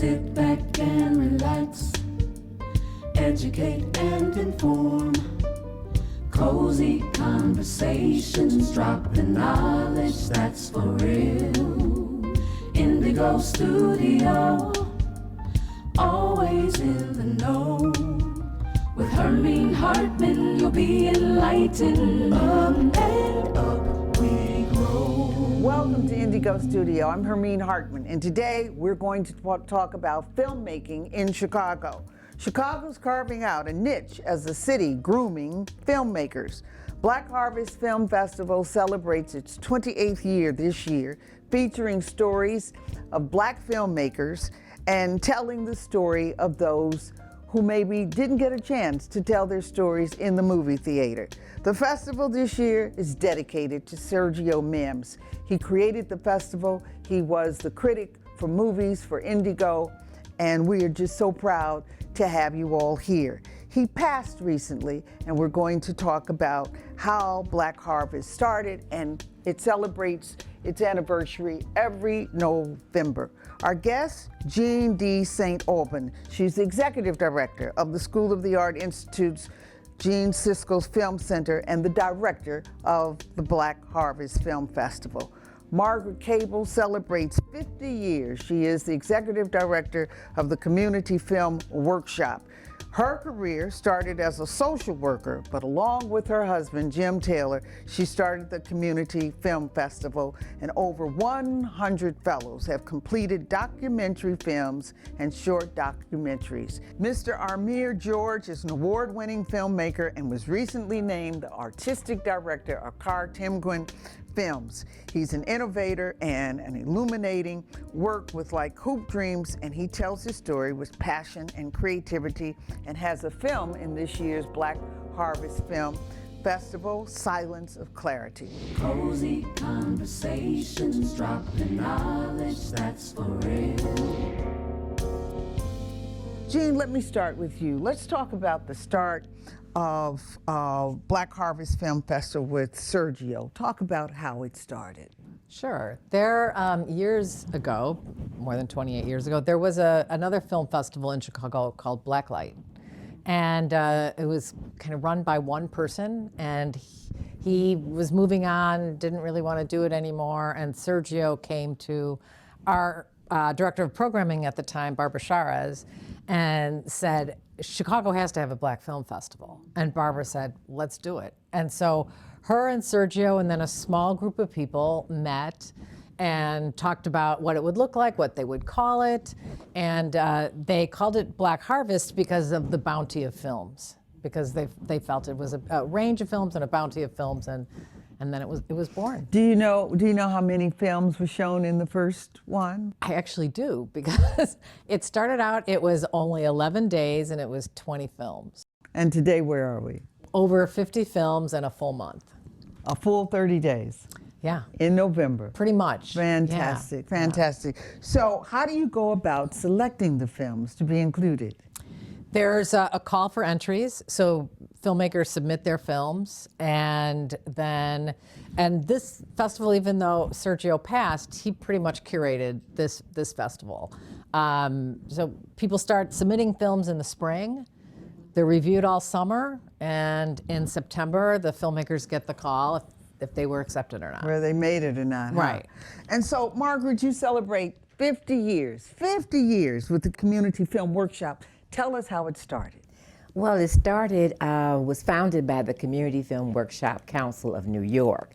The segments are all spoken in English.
Sit back and relax, educate and inform. Cozy conversations, drop the knowledge that's for real. Indigo Studio, always in the know. With Hermine Hartman, you'll be enlightened. Up and up we grow. Welcome to Indigo Studio. I'm Hermine Hartman, and today we're going to talk about filmmaking in Chicago. Chicago's carving out a niche as a city grooming filmmakers. Black Harvest Film Festival celebrates its 28th year this year, featuring stories of Black filmmakers and telling the story of those who maybe didn't get a chance to tell their stories in the movie theater. The festival this year is dedicated to Sergio Mims. He created the festival. He was the critic for movies for Indigo, and we are just so proud to have you all here. He passed recently, and we're going to talk about how Black Harvest started, and it celebrates its anniversary every November. Our guest, Jean D. St. Aubin. She's the executive director of the School of the Art Institute's Gene Siskel's Film Center and the director of the Black Harvest Film Festival. Margaret Caples celebrates 50 years. She is the executive director of the Community Film Workshop. Her career started as a social worker, but along with her husband, Jim Taylor, she started the Community Film Festival, and over 100 fellows have completed documentary films and short documentaries. Mr. Amir George is an award-winning filmmaker and was recently named the artistic director of Kartemquin Films. He's an innovator and an illuminating work with like hoop dreams, and he tells his story with passion and creativity and has a film in this year's Black Harvest Film Festival, Silence of Clarity. Cozy conversations, drop the knowledge that's for real. Jean, let me start with you. Let's talk about the start of Black Harvest Film Festival with Sergio. Talk about how it started. Sure. There, years ago, more than 28 years ago, there was another film festival in Chicago called Blacklight. And it was kind of run by one person, and he was moving on, didn't really want to do it anymore, and Sergio came to our director of programming at the time, Barbara Charez, and said, Chicago has to have a Black Film Festival. And Barbara said, let's do it. And so her and Sergio and then a small group of people met and talked about what it would look like, what they would call it. And they called it Black Harvest because of the bounty of films, because they felt it was a range of films and a bounty of films, and then it was born. Do you know how many films were shown in the first one? I actually do, because it started out, it was only 11 days and it was 20 films. And today, where are we? Over 50 films in a full month. A full 30 days. Yeah. In November. Pretty much. Fantastic, yeah. fantastic. Yeah. So how do you go about selecting the films to be included? There's a call for entries, so filmmakers submit their films, and this festival, even though Sergio passed, he pretty much curated this festival. So people start submitting films in the spring, they're reviewed all summer, and in September, the filmmakers get the call if they were accepted or not. Whether they made it or not. Right. Huh? And so, Margaret, you celebrate 50 years with the Community Film Workshop. Tell us how it started. Well, it started, was founded by the Community Film Workshop Council of New York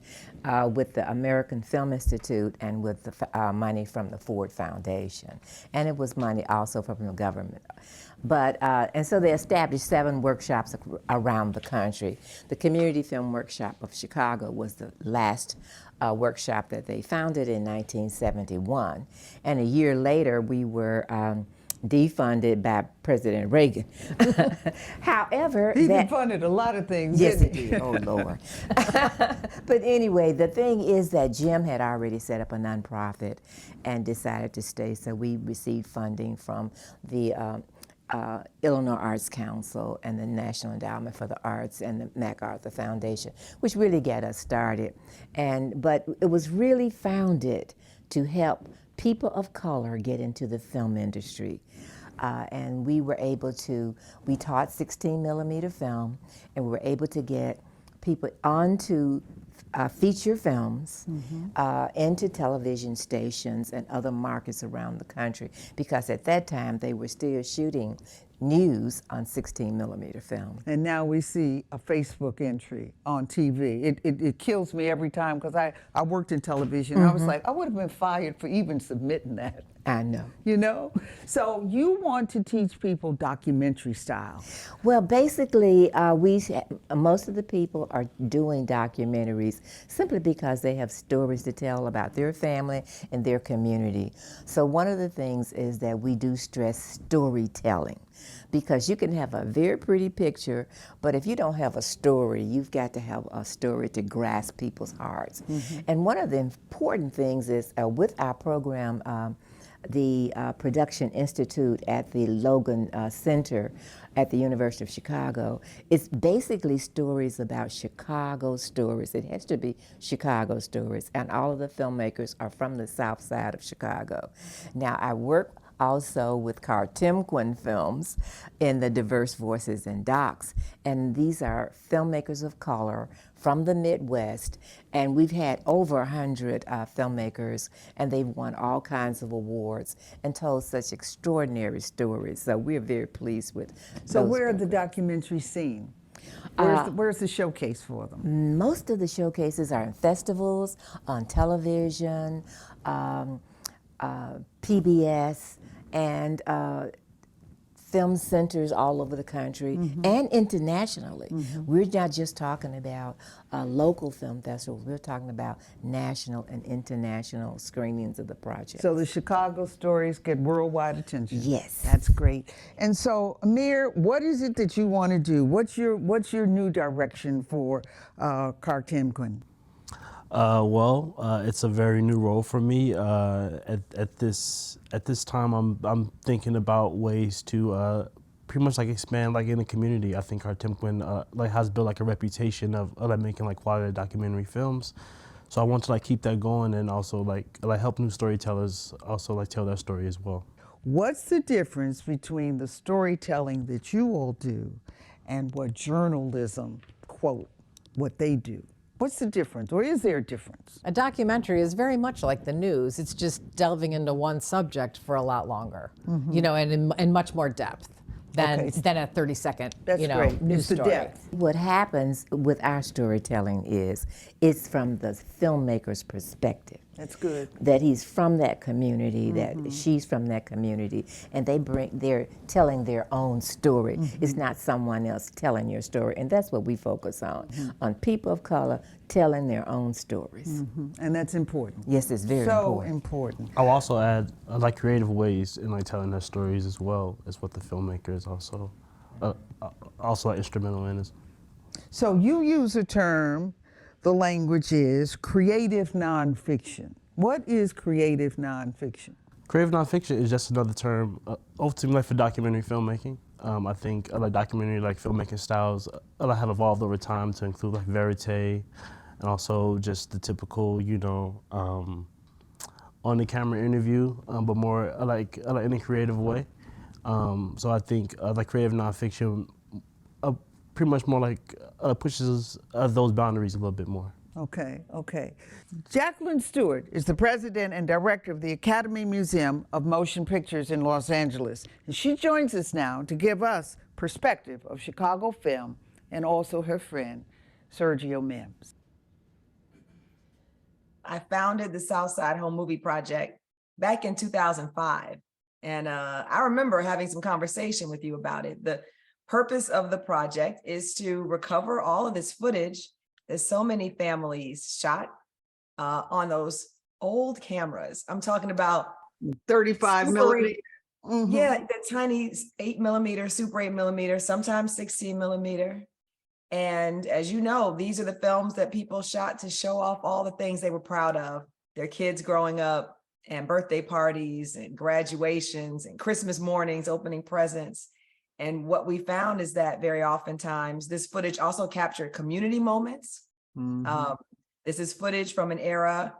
with the American Film Institute and with the money from the Ford Foundation. And it was money also from the government. But, and so they established 7 workshops around the country. The Community Film Workshop of Chicago was the last workshop that they founded in 1971. And a year later, we were defunded by President Reagan. However, he defunded a lot of things. Yes, he did. Oh, Lord. But anyway, the thing is that Jim had already set up a nonprofit and decided to stay, so we received funding from the Illinois Arts Council and the National Endowment for the Arts and the MacArthur Foundation, which really got us started. But it was really founded to help people of color get into the film industry. And we taught 16 millimeter film, and we were able to get people onto feature films, into television stations and other markets around the country, because at that time they were still shooting news on 16 millimeter film. And now we see a Facebook entry on TV. It kills me every time, because I worked in television. I was like, I would have been fired for even submitting that. I know. You know? So you want to teach people documentary style. Well, basically, most of the people are doing documentaries simply because they have stories to tell about their family and their community. So one of the things is that we do stress storytelling, because you can have a very pretty picture, but if you don't have a story, you've got to have a story to grasp people's hearts. And one of the important things is with our program, the Production Institute at the Logan Center at the University of Chicago, it's basically stories about Chicago stories. It has to be Chicago stories, and all of the filmmakers are from the south side of Chicago. Now, I work also with Kartemquin Films in the Diverse Voices in Docs, and these are filmmakers of color from the Midwest, and we've had over 100 filmmakers, and they've won all kinds of awards and told such extraordinary stories. So we're very pleased with So those where are the programs. documentaries seen? Where's the showcase for them? Most of the showcases are in festivals, on television, PBS, and film centers all over the country and internationally. We're not just talking about local film festivals, we're talking about national and international screenings of the project. So the Chicago stories get worldwide attention. Yes. That's great. And so, Amir, what is it that you want to do? What's your new direction for Kartemquin? It's a very new role for me. At this time, I'm thinking about ways to pretty much like expand like in the community. I think Kartemquin like has built like a reputation of like making like quality documentary films. So I want to like keep that going, and also like help new storytellers also like tell their story as well. What's the difference between the storytelling that you all do and what journalism, quote, what they do? What's the difference, or is there a difference? A documentary is very much like the news. It's just delving into one subject for a lot longer, you know, and in much more depth than a 30-second, That's you know, great. news It's the story. depth. What happens with our storytelling is it's from the filmmaker's perspective. That's good. That he's from that community, that she's from that community, and they're telling their own story. It's not someone else telling your story, and that's what we focus on people of color telling their own stories. And that's important. Yes, it's very So important. important. I'll also add like creative ways in like telling their stories as well as what the filmmakers also like instrumental in. So you use a term, the language is creative nonfiction. What is creative nonfiction? Creative nonfiction is just another term, ultimately for documentary filmmaking. I think like documentary like filmmaking styles have evolved over time to include like verite, and also just the typical, you know, on the camera interview, but more like in a creative way. So I think like creative nonfiction pretty much more like pushes those boundaries a little bit more. Okay, okay. Jacqueline Stewart is the president and director of the Academy Museum of Motion Pictures in Los Angeles. And she joins us now to give us perspective of Chicago film and also her friend, Sergio Mims. I founded the Southside Home Movie Project back in 2005. And I remember having some conversation with you about it. The purpose of the project is to recover all of this footage that so many families shot on those old cameras. I'm talking about 35 Super millimeter. yeah, the tiny 8mm, Super 8mm, sometimes 16mm. And as you know, these are the films that people shot to show off all the things they were proud of, their kids growing up, and birthday parties and graduations and Christmas mornings, opening presents. And what we found is that very oftentimes this footage also captured community moments. This is footage from an era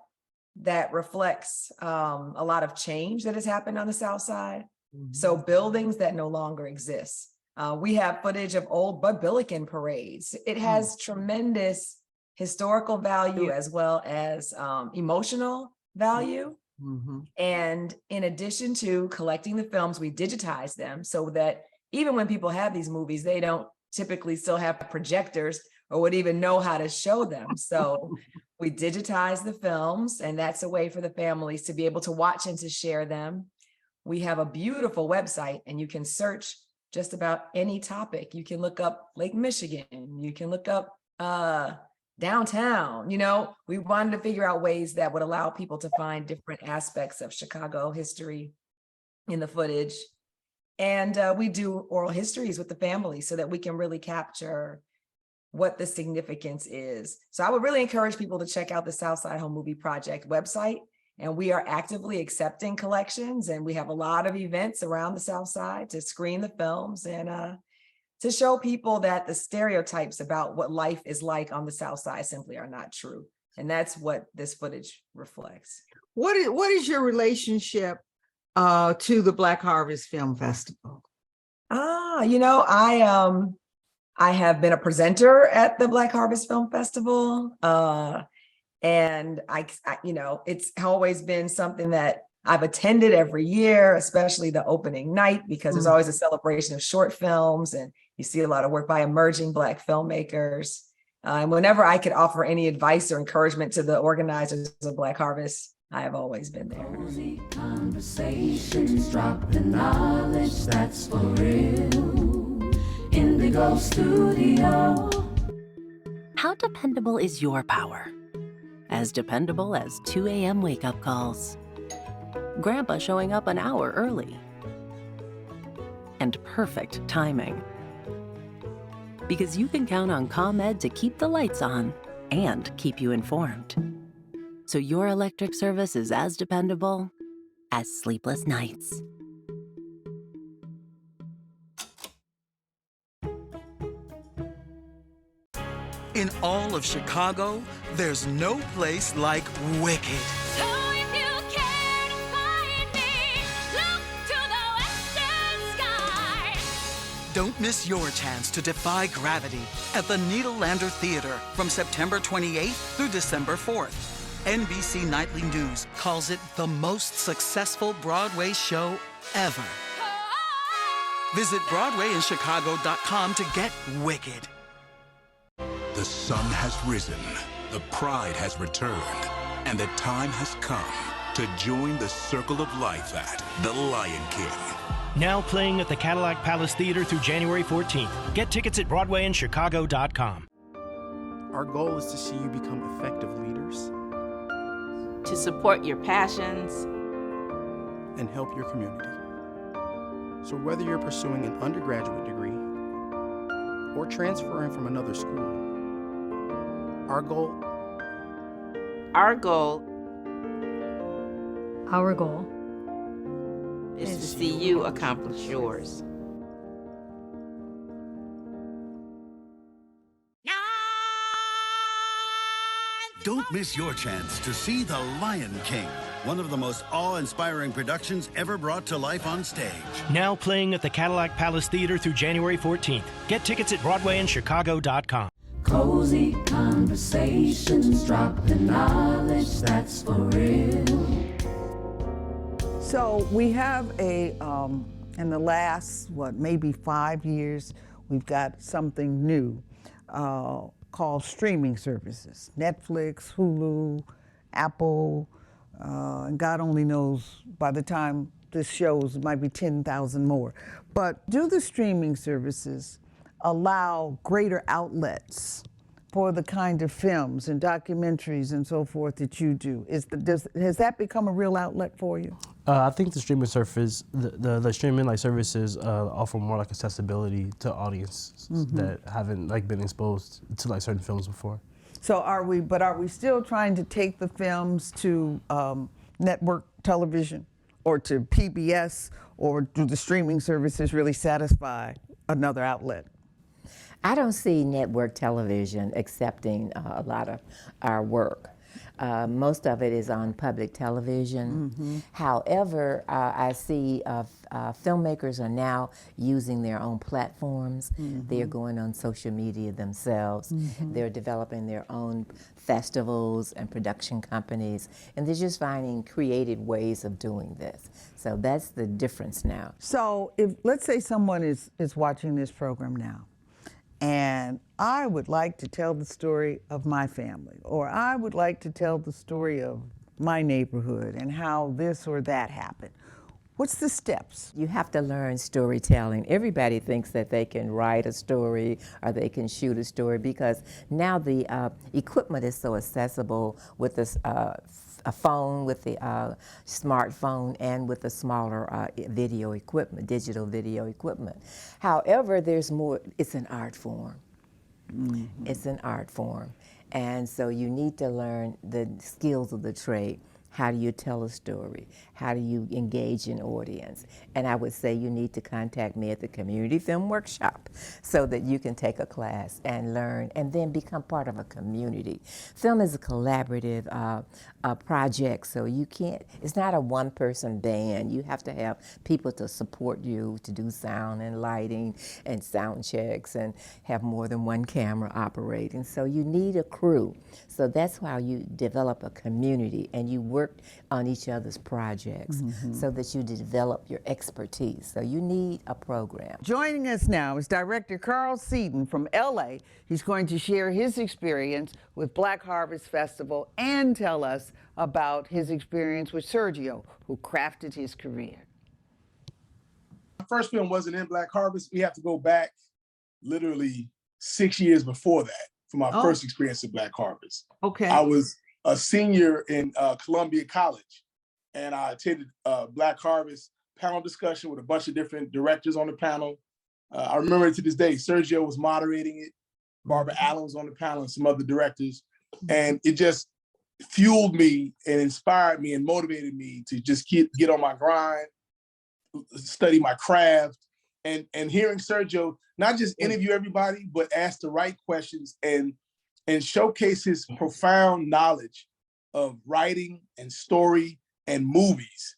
that reflects a lot of change that has happened on the South Side. So buildings that no longer exist. We have footage of old Bud Billiken parades. It has tremendous historical value as well as emotional value. And in addition to collecting the films, we digitize them so that even when people have these movies, they don't typically still have projectors or would even know how to show them. So we digitize the films, and that's a way for the families to be able to watch and to share them. We have a beautiful website, and you can search just about any topic. You can look up Lake Michigan. You can look up downtown. You know, we wanted to figure out ways that would allow people to find different aspects of Chicago history in the footage. And we do oral histories with the family so that we can really capture what the significance is. So I would really encourage people to check out the Southside Home Movie Project website. And we are actively accepting collections, and we have a lot of events around the South Side to screen the films and to show people that the stereotypes about what life is like on the South Side simply are not true. And that's what this footage reflects. What is your relationship to the Black Harvest Film Festival? You know, I have been a presenter at the Black Harvest Film Festival. And I, you know, it's always been something that I've attended every year, especially the opening night, because there's always a celebration of short films and you see a lot of work by emerging Black filmmakers. And whenever I could offer any advice or encouragement to the organizers of Black Harvest, I have always been there. Cozy conversations, drop the knowledge that's for real. Indigo Studio. How dependable is your power? As dependable as 2 a.m. wake-up calls. Grandpa showing up an hour early. And perfect timing. Because you can count on ComEd to keep the lights on and keep you informed. So your electric service is as dependable as sleepless nights. In all of Chicago, there's no place like Wicked. So if you care to find me, look to the western sky. Don't miss your chance to defy gravity at the Nederlander Theater from September 28th through December 4th. NBC Nightly News calls it the most successful Broadway show ever. Visit BroadwayInChicago.com to get Wicked. The sun has risen, the pride has returned, and the time has come to join the circle of life at The Lion King. Now playing at the Cadillac Palace Theater through January 14th. Get tickets at BroadwayInChicago.com. Our goal is to see you become effective leaders. To support your passions. And help your community. So whether you're pursuing an undergraduate degree or transferring from another school, Our goal is to see you accomplish yours. Don't miss your chance to see The Lion King, one of the most awe-inspiring productions ever brought to life on stage. Now playing at the Cadillac Palace Theater through January 14th. Get tickets at BroadwayInChicago.com. Cozy conversations, drop the knowledge that's for real. So we have in the last, maybe 5 years, we've got something new called streaming services. Netflix, Hulu, Apple, and God only knows by the time this shows, it might be 10,000 more. But do the streaming services allow greater outlets for the kind of films and documentaries and so forth that you do? Has that become a real outlet for you? I think the streaming service, the streaming services offer more accessibility to audiences that haven't been exposed to certain films before. So are we still trying to take the films to network television or to PBS, or do the streaming services really satisfy another outlet? I don't see network television accepting a lot of our work. Most of it is on public television. However, I see filmmakers are now using their own platforms. They're going on social media themselves. They're developing their own festivals and production companies, and they're just finding creative ways of doing this. So that's the difference now. So if, let's say someone is watching this program now, and I would like to tell the story of my family, or I would like to tell the story of my neighborhood and how this or that happened. What's the steps? You have to learn storytelling. Everybody thinks that they can write a story or they can shoot a story because now the equipment is so accessible with this a phone, with the smartphone, and with the smaller video equipment, digital video equipment. However, there's more. It's an art form. It's an art form. And so you need to learn the skills of the trade. How do you tell a story? How do you engage an audience? And I would say you need to contact me at the Community Film Workshop so that you can take a class and learn and then become part of a community. Film is a collaborative project, so you can't, it's not a one-person band. You have to have people to support you to do sound and lighting and sound checks and have more than one camera operating. So you need a crew. So that's how you develop a community and you work on each other's projects so that you develop your expertise. So you need a program. Joining us now is director Carl Seaton from LA. He's going to share his experience with Black Harvest Festival and tell us about his experience with Sergio, who crafted his career. My first film wasn't in Black Harvest. We have to go back literally 6 years before that for my first experience at Black Harvest. Okay. I was a senior in Columbia College, and I attended Black Harvest panel discussion with a bunch of different directors on the panel. I remember it to this day. Sergio was moderating it. Barbara Allen was on the panel and some other directors. And it just fueled me and inspired me and motivated me to just get on my grind, study my craft, and hearing Sergio not just interview everybody, but ask the right questions and showcase his profound knowledge of writing and story and movies.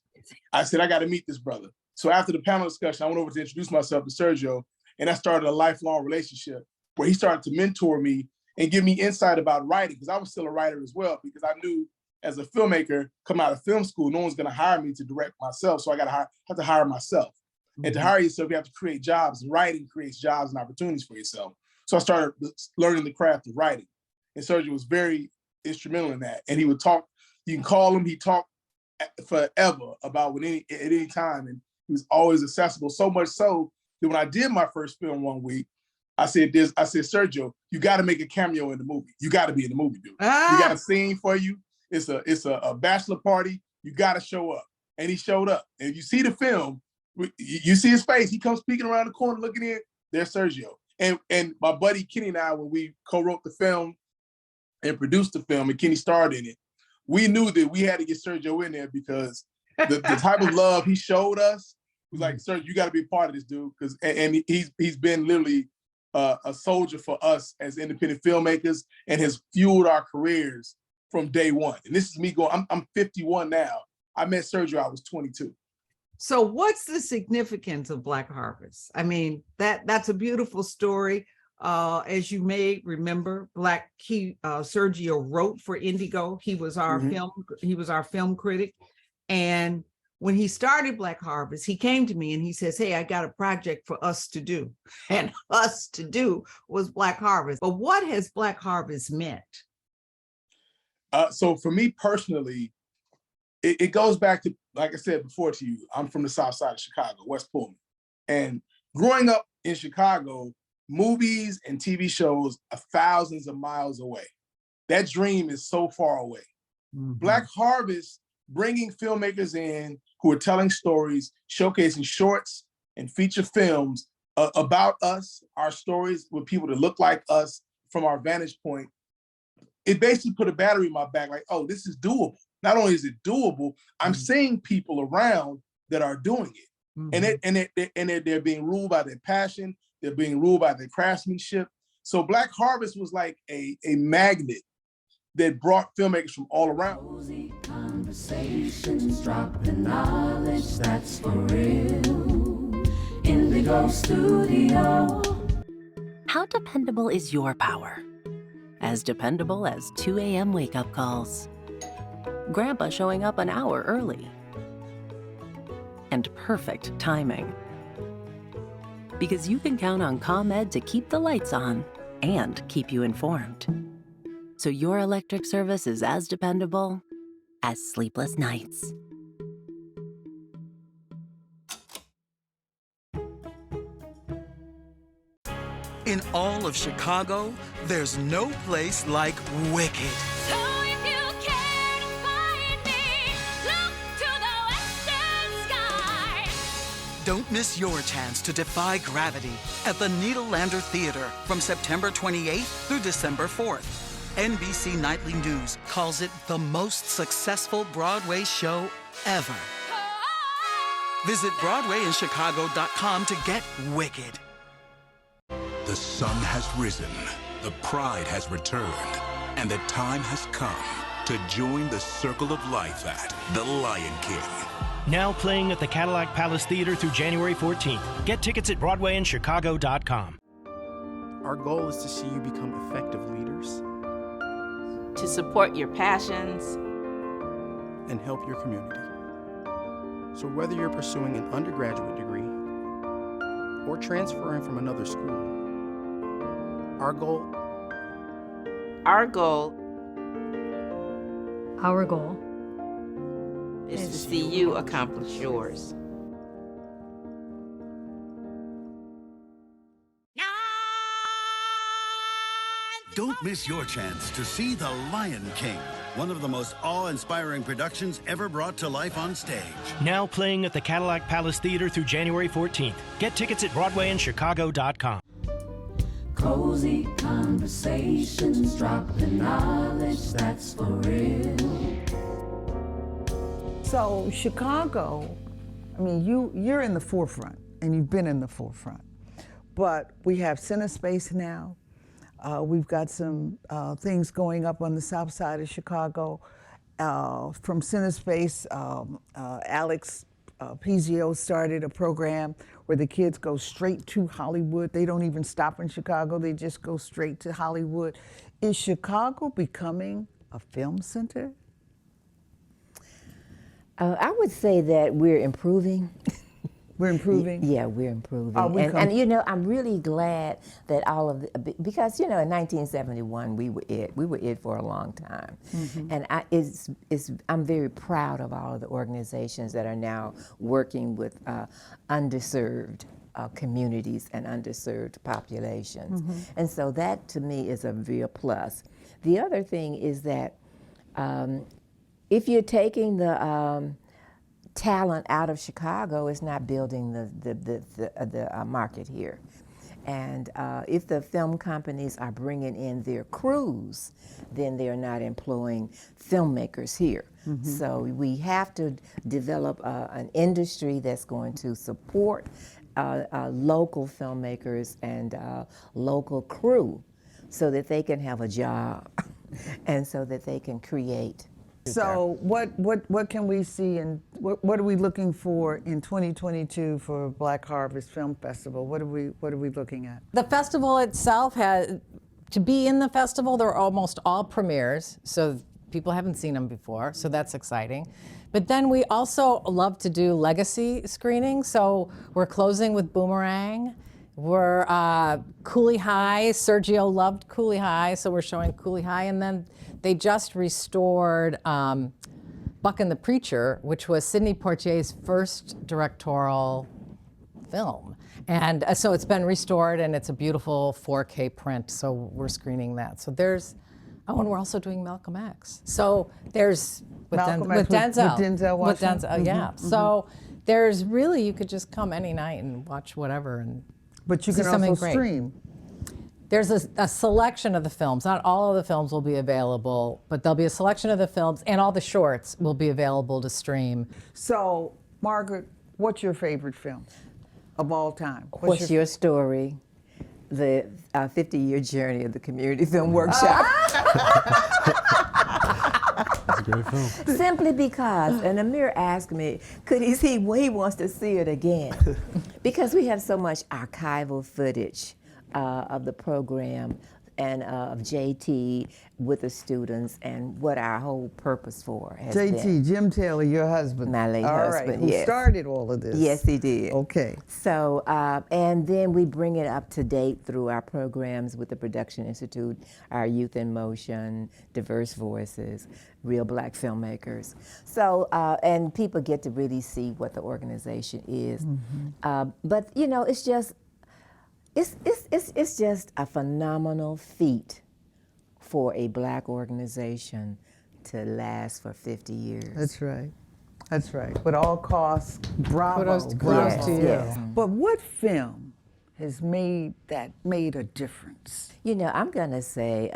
I said, I got to meet this brother. So after the panel discussion, I went over to introduce myself to Sergio, and I started a lifelong relationship where he started to mentor me and give me insight about writing, because I was still a writer as well, because I knew as a filmmaker, coming out of film school, no one's going to hire me to direct myself, so I have to hire myself. And to hire yourself, you have to create jobs, and writing creates jobs and opportunities for yourself. So I started learning the craft of writing. And Sergio was very instrumental in that. And he would talk, you can call him, he talked forever about at any time. And he was always accessible, so much so that when I did my first film one week, I said, Sergio, you got to make a cameo in the movie. You got to be in the movie, dude. We got a scene for you. It's a bachelor party. You got to show up. And he showed up. And if you see the film, you see his face. He comes peeking around the corner, looking in. There's Sergio. And my buddy Kenny and I, when we co-wrote the film and produced the film, and Kenny starred in it, we knew that we had to get Sergio in there because the type of love he showed us was like, Sergio, you got to be a part of this, dude. And he's been literally a soldier for us as independent filmmakers and has fueled our careers from day one. And this is me going, I'm 51 now. I met Sergio, I was 22. So what's the significance of Black Harvest? I mean, that's a beautiful story. As you may remember, Sergio wrote for Indigo. He was our film critic. And when he started Black Harvest, he came to me and he says, hey, I got a project for us to do. And us to do was Black Harvest. But what has Black Harvest meant? So for me personally, it goes back to, like I said before to you, I'm from the South Side of Chicago, West Pullman. And growing up in Chicago, movies and TV shows are thousands of miles away. That dream is so far away. Black Harvest, bringing filmmakers in who are telling stories, showcasing shorts and feature films about us, our stories with people that look like us from our vantage point. It basically put a battery in my back, like, oh, this is doable. Not only is it doable, I'm seeing people around that are doing it. And they're being ruled by their passion, they're being ruled by their craftsmanship. So Black Harvest was like a magnet that brought filmmakers from all around. Cozy conversations, drop the knowledge that's for real. Indigo Studio. How dependable is your power? As dependable as 2 a.m. wake-up calls. Grandpa showing up an hour early. And perfect timing. Because you can count on ComEd to keep the lights on and keep you informed. So your electric service is as dependable as sleepless nights. In all of Chicago, there's no place like Wicked. So if you care to find me, look to the western sky. Don't miss your chance to defy gravity at the Nederlander Theater from September 28th through December 4th. NBC Nightly News calls it the most successful Broadway show ever. Visit BroadwayInChicago.com to get Wicked. The sun has risen, the pride has returned, and the time has come to join the circle of life at the Lion King. Now playing at the Cadillac Palace Theater through January 14th. Get tickets at BroadwayInChicago.com. Our goal is to see you become effective leaders To support your passions and help your community. So whether you're pursuing an undergraduate degree or transferring from another school, our goal Our goal is to see you accomplish yours. Don't miss your chance to see The Lion King, one of the most awe-inspiring productions ever brought to life on stage. Now playing at the Cadillac Palace Theater through January 14th. Get tickets at BroadwayInChicago.com. Cozy conversations, drop the knowledge that's for real. So Chicago, I mean, you're in the forefront, and you've been in the forefront. But we have CineSpace now. We've got some things going up on the south side of Chicago. From CineSpace, Alex Pizio started a program where the kids go straight to Hollywood. They don't even stop in Chicago, they just go straight to Hollywood. Is Chicago becoming a film center? I would say that we're improving. We're improving? Yeah, we're improving. And you know, I'm really glad that all of the, because you know, in 1971 we were it for a long time, and I'm very proud of all of the organizations that are now working with underserved communities and underserved populations, and so that to me is a real plus. The other thing is that if you're taking the talent out of Chicago, it's not building the market here. And if the film companies are bringing in their crews, then they're not employing filmmakers here. So we have to develop an industry that's going to support local filmmakers and local crew so that they can have a job and so that they can create. So what can we see, and what are we looking for in 2022 for Black Harvest Film Festival? What are we looking at? The festival itself has, to be in the festival, they're almost all premieres, so people haven't seen them before, so that's exciting. But then we also love to do legacy screenings, so we're closing with Boomerang. We're Cooley High. Sergio loved Cooley High, so we're showing Cooley High, and then they just restored Buck and the Preacher, which was Sidney Poitier's first directorial film. And so it's been restored, and it's a beautiful 4K print, so we're screening that. So there's, and we're also doing Malcolm X. So there's, with Denzel. With Denzel Washington? With Denzel, yeah. So there's really, you could just come any night and watch whatever and But you see can something also great. stream. There's a selection of the films. Not all of the films will be available, but there'll be a selection of the films, and all the shorts will be available to stream. So, Margaret, what's your favorite film of all time? What's your story? The 50-year journey of the Community Film Workshop. Great film. Simply because, and Amir asked me, could he see, well, he wants to see it again. Because we have so much archival footage of the program and of JT with the students and what our whole purpose for has been. JT, Jim Taylor, your husband. My late all husband, right, who yes. started all of this. Yes, he did. Okay. So, and then we bring it up to date through our programs with the Production Institute, our Youth in Motion, Diverse Voices, Real Black Filmmakers. So, and people get to really see what the organization is. But, you know, it's just, it's just a phenomenal feat for a Black organization to last for 50 years. That's right. That's right. But all costs, bravo. Kudos to you. Yes. But what film has made a difference? You know, I'm gonna say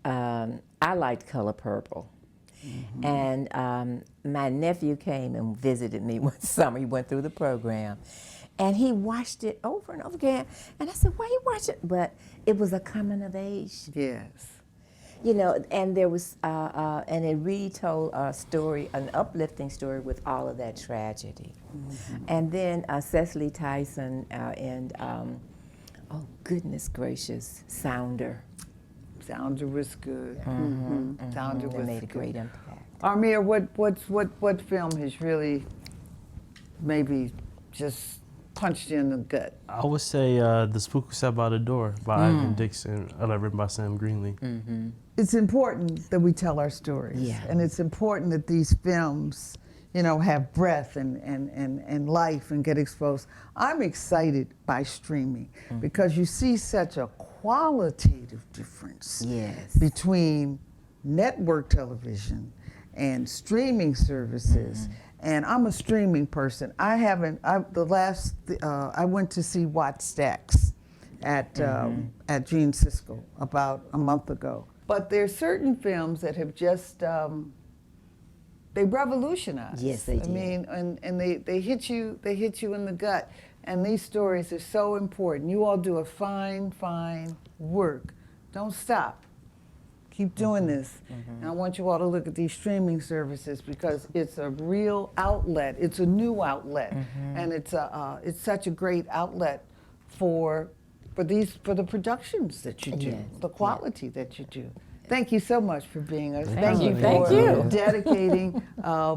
I liked Color Purple. And my nephew came and visited me one summer. He went through the program. And he watched it over and over again. And I said, why you watch it? But it was a coming of age. Yes. You know, and there was, and it really told a story, an uplifting story with all of that tragedy. And then Cecily Tyson and, oh goodness gracious, Sounder. Sounder was good. Sounder That was made a good. great impact. Amir, what film has really maybe just punched you in the gut? I would say The Spook Who Sat by the Door by Ivan Dixon, written by Sam Greenlee. It's important that we tell our stories. Yeah. And it's important that these films, you know, have breath and life and get exposed. I'm excited by streaming because you see such a qualitative difference between network television and streaming services. And I'm a streaming person. I went to see Watt Stacks at Gene Siskel about a month ago. But there's certain films that have just, they revolutionized. Yes, they did. I mean, and they hit you in the gut. And these stories are so important. You all do a fine work. Don't stop. Keep doing this. And I want you all to look at these streaming services because it's a real outlet. It's a new outlet, and it's such a great outlet for the productions that you do, the quality that you do. Thank you so much for being us. Thank you for dedicating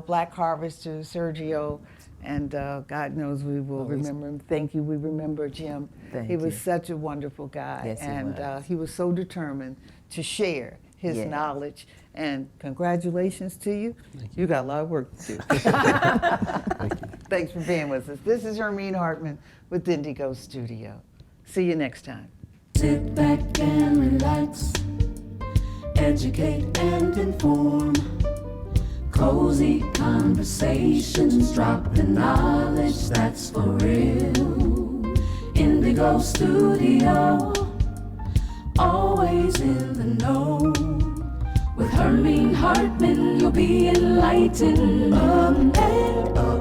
Black Harvest to Sergio. And God knows we will remember him. Thank you. We remember Jim. He was such a wonderful guy. Yes, and he was so determined to share his knowledge. And congratulations to you. You got a lot of work to do. Thank you. Thanks for being with us. This is Hermine Hartman with Indigo Studio. See you next time. Sit back and relax. Educate and inform. Cozy conversations, drop the knowledge that's for real. Indigo Studio, always in the know. With Hermine Hartman, you'll be enlightened. Up and up.